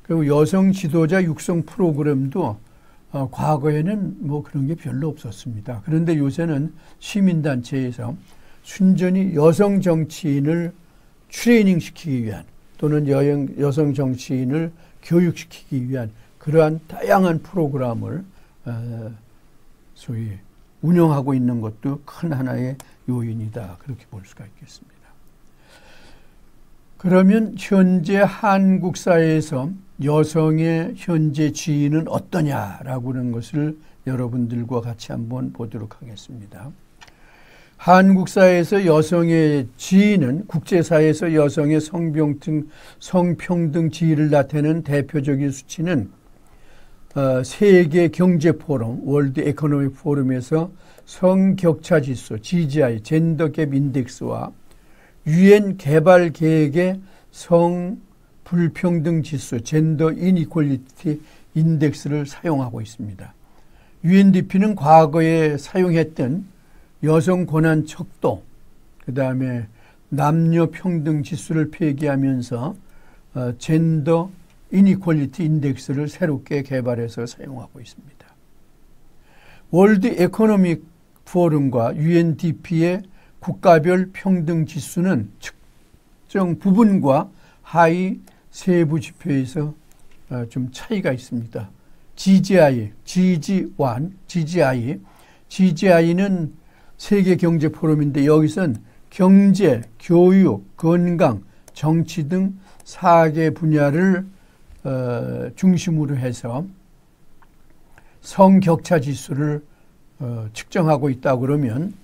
그리고 여성 지도자 육성 프로그램도 과거에는 뭐 그런 게 별로 없었습니다. 그런데 요새는 시민단체에서 순전히 여성 정치인을 트레이닝 시키기 위한 또는 여성 정치인을 교육시키기 위한 그러한 다양한 프로그램을 소위 운영하고 있는 것도 큰 하나의 요인이다. 그렇게 볼 수가 있겠습니다. 그러면 현재 한국 사회에서 여성의 현재 지위는 어떠냐라고 하는 것을 여러분들과 같이 한번 보도록 하겠습니다. 한국 사회에서 여성의 지위는 국제사회에서 여성의 성평등 지위를 나타내는 대표적인 수치는 세계 경제 포럼, 월드 에코노믹 포럼에서 성격차 지수, GGI, 젠더 갭 인덱스와 유엔 개발 계획의 성 불평등 지수, 젠더 이니퀄리티 인덱스를 사용하고 있습니다. UNDP는 과거에 사용했던 여성 권한 척도, 그 다음에 남녀 평등 지수를 폐기하면서 젠더 이니퀄리티 인덱스를 새롭게 개발해서 사용하고 있습니다. 월드 에코노믹 포럼과 UNDP의 국가별 평등 지수는 특정 부분과 하위 세부 지표에서 좀 차이가 있습니다. GGI, GGI는 세계 경제 포럼인데 여기선 경제, 교육, 건강, 정치 등 4개 분야를 중심으로 해서 성격차 지수를 측정하고 있다 그러면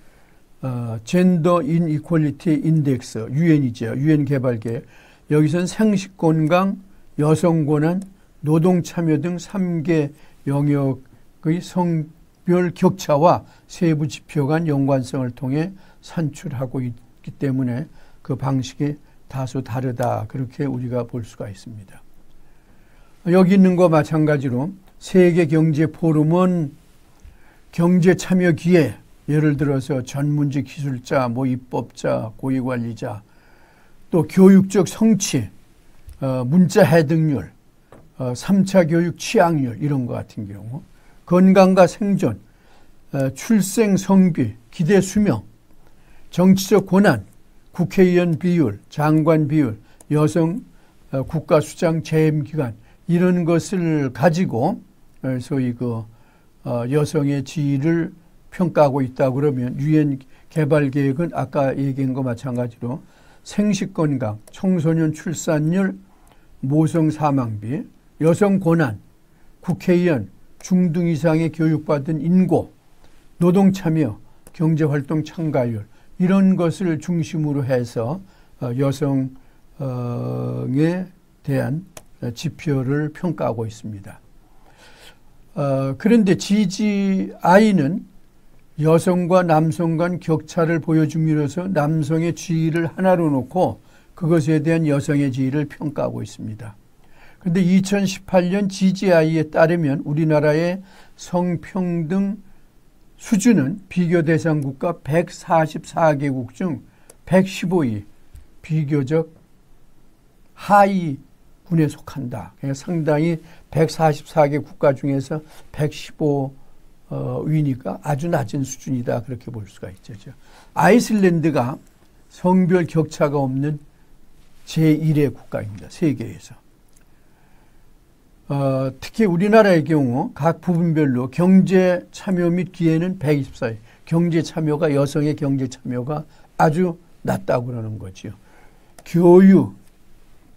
젠더 인이퀄리티 인덱스, 유엔이죠. 유엔 개발계획. 여기선 생식 건강, 여성 권한, 노동 참여 등 3개 영역의 성별 격차와 세부 지표 간 연관성을 통해 산출하고 있기 때문에 그 방식이 다소 다르다. 그렇게 우리가 볼 수가 있습니다. 여기 있는 것과 마찬가지로 세계 경제 포럼은 경제 참여 기회, 예를 들어서 전문직 기술자, 입법자, 고위관리자, 또 교육적 성취, 문자 해득률, 3차 교육 취약률 이런 것 같은 경우, 건강과 생존, 출생 성비, 기대 수명, 정치적 권한, 국회의원 비율, 장관 비율, 여성 국가수장 재임 기간 이런 것을 가지고 소위 여성의 지위를 평가하고 있다 그러면 유엔 개발 계획은 아까 얘기한 것 마찬가지로 생식 건강, 청소년 출산율, 모성 사망비, 여성 권한, 국회의원, 중등 이상의 교육받은 인구, 노동 참여, 경제활동 참가율 이런 것을 중심으로 해서 여성에 대한 지표를 평가하고 있습니다. 그런데 GGI는 여성과 남성 간 격차를 보여줌으로써 남성의 지위를 하나로 놓고 그것에 대한 여성의 지위를 평가하고 있습니다. 그런데 2018년 GGI에 따르면 우리나라의 성평등 수준은 비교 대상 국가 144개국 중 115위, 비교적 하위군에 속한다. 상당히 144개 국가 중에서 115위니까 아주 낮은 수준이다. 그렇게 볼 수가 있죠. 아이슬란드가 성별 격차가 없는 제1의 국가입니다. 세계에서. 특히 우리나라의 경우 각 부분별로 경제 참여 및 기회는 124위. 경제 참여가 여성의 경제 참여가 아주 낮다고 그러는 거죠. 교육,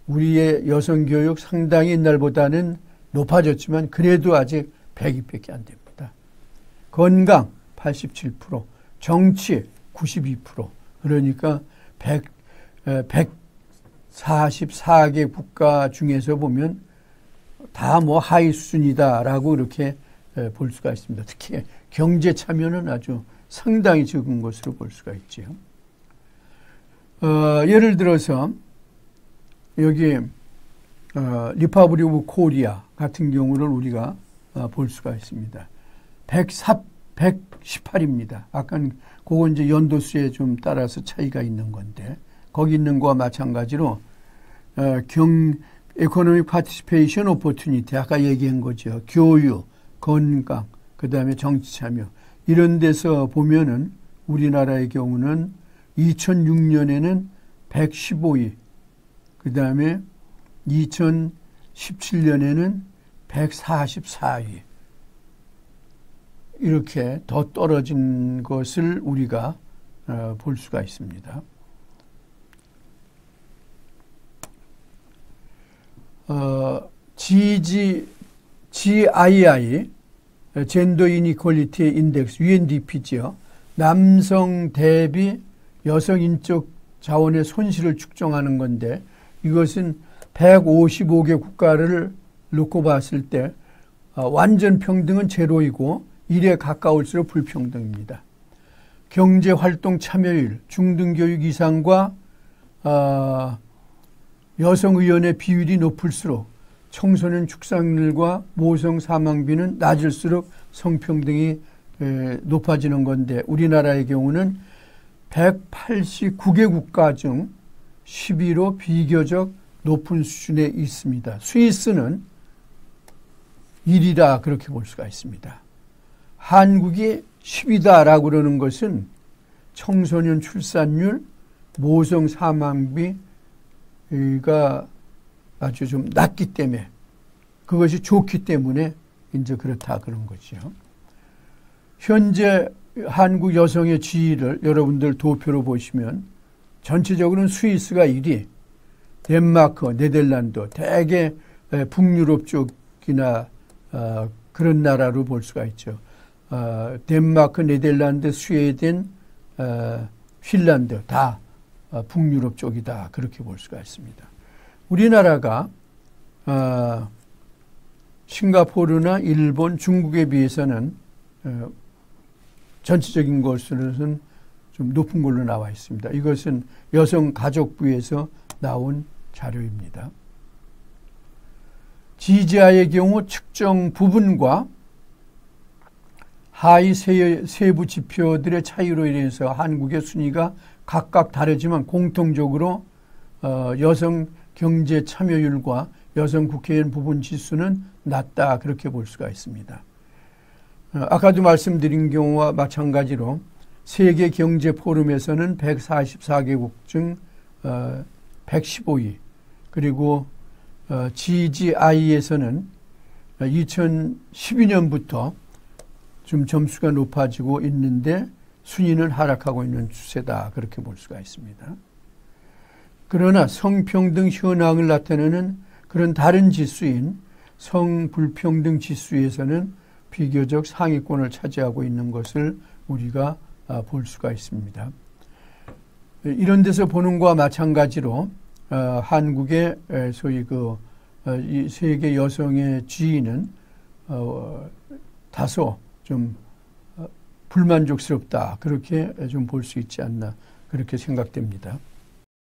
우리의 여성 교육 상당히 옛날보다는 높아졌지만 그래도 아직 100위밖에 안 됩니다. 건강 87%, 정치 92%. 그러니까 144개 국가 중에서 보면 다 하위 수준이다라고 이렇게 볼 수가 있습니다. 특히 경제 참여는 아주 상당히 적은 것으로 볼 수가 있죠. 예를 들어서 여기 리퍼블릭 오브 코리아 같은 경우를 우리가 볼 수가 있습니다. 118입니다. 아까 그건 이제 연도수에 좀 따라서 차이가 있는 건데 거기 있는 거와 마찬가지로 economic participation opportunity, 아까 얘기한 거죠. 교육, 건강, 그 다음에 정치 참여. 이런 데서 보면은 우리나라의 경우는 2006년에는 115위, 그 다음에 2017년에는 144위. 이렇게 더 떨어진 것을 우리가 볼 수가 있습니다. GII, 젠더 이니퀄리티 인덱스, UNDP죠. 남성 대비 여성 인적 자원의 손실을 측정하는 건데 이것은 155개 국가를 놓고 봤을 때 완전 평등은 제로이고 1에 가까울수록 불평등입니다. 경제활동 참여율, 중등교육 이상과 여성 의원의 비율이 높을수록 청소년 축산율과 모성 사망비는 낮을수록 성평등이 높아지는 건데 우리나라의 경우는 189개 국가 중 10위로 비교적 높은 수준에 있습니다. 스위스는 1위다 그렇게 볼 수가 있습니다. 한국이 10위다라고 그러는 것은 청소년 출산율, 모성 사망비가 아주 좀 낮기 때문에 그것이 좋기 때문에 이제 그렇다 그런 거죠. 현재 한국 여성의 지위를 여러분들 도표로 보시면 전체적으로는 스위스가 1위, 덴마크, 네덜란드, 대개 북유럽 쪽이나 그런 나라로 볼 수가 있죠. 덴마크, 네덜란드, 스웨덴, 핀란드 다 북유럽 쪽이다 그렇게 볼 수가 있습니다. 우리나라가 싱가포르나 일본, 중국에 비해서는 전체적인 것으로는 좀 높은 걸로 나와 있습니다. 이것은 여성가족부에서 나온 자료입니다. GGI의 경우 측정 부분과 하위 세부 지표들의 차이로 인해서 한국의 순위가 각각 다르지만 공통적으로 여성 경제 참여율과 여성 국회의원 부분 지수는 낮다 그렇게 볼 수가 있습니다. 아까도 말씀드린 경우와 마찬가지로 세계 경제 포럼에서는 144개국 중 115위 그리고 GGI에서는 2012년부터 좀 점수가 높아지고 있는데 순위는 하락하고 있는 추세다 그렇게 볼 수가 있습니다. 그러나 성평등 현황을 나타내는 그런 다른 지수인 성불평등 지수에서는 비교적 상위권을 차지하고 있는 것을 우리가 볼 수가 있습니다. 이런 데서 보는 것과 마찬가지로 한국의 소위 이 세계 여성의 지위는 다소 좀 불만족스럽다 그렇게 좀 볼 수 있지 않나 그렇게 생각됩니다.